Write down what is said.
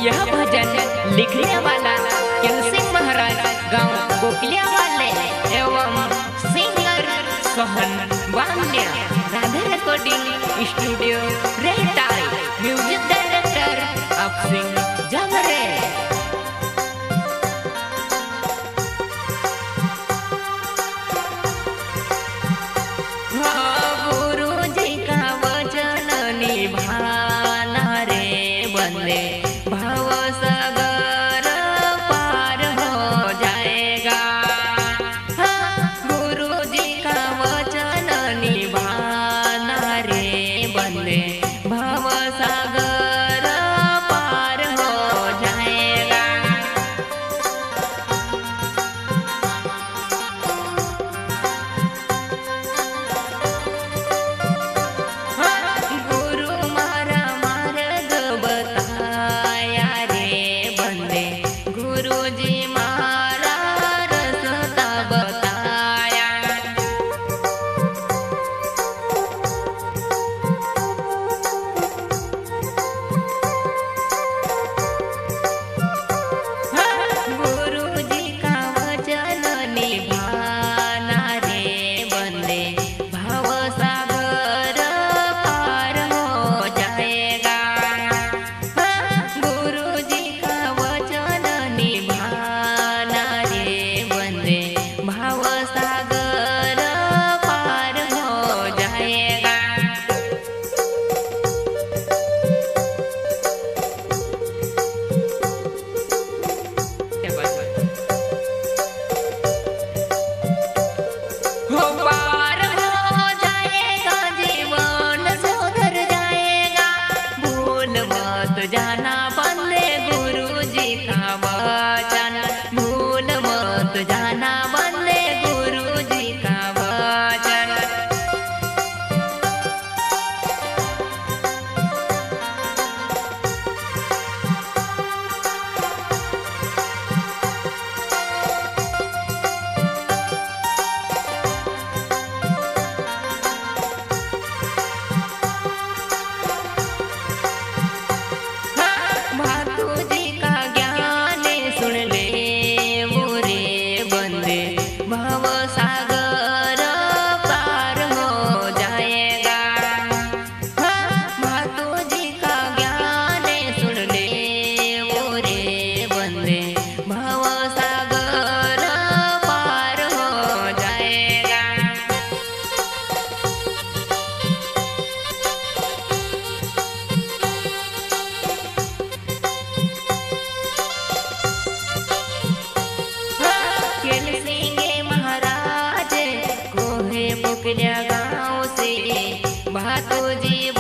यह भजन लिखने वाला सिंह महाराज गांव गोकलिया वाले एवं singer Sohan Bandiya. Radhe recording studio Rahtai. Music director Afsingh Jamre. गुरु जी का वचन निभाना रे बंदे भाव सागर पार हो जाएगा। गुरु जी का वचन निभाना रे बंदे भाव सागर पार हो जाएगा। गुरु मारा मार्ग बताया रे बंदे गुरु जी मारा रास्ता बताया। गुरु जी का वचन निभाना रे बंदे भाव सागर पार हो जाएगा। गुरु जी का वचन निभाना रे बंदे भाव सागर पार हो जाएगा। हो पार हो जाएगा जीवन सुधर जाएगा। भूल मत जाना बंदे गुरु जी का वचन। भूल मत जाना बंदे गुरु जी का वचन। मातु जी का ज्ञान सुन ले वो रे बंदे भाव सागर पार हो जाएगा। मातु जी का ज्ञान सुन ले वो रे बंदे भाव सागर पार हो जाएगा। सिंह महाराज कोहे मुकलिया गाँव से भातो जी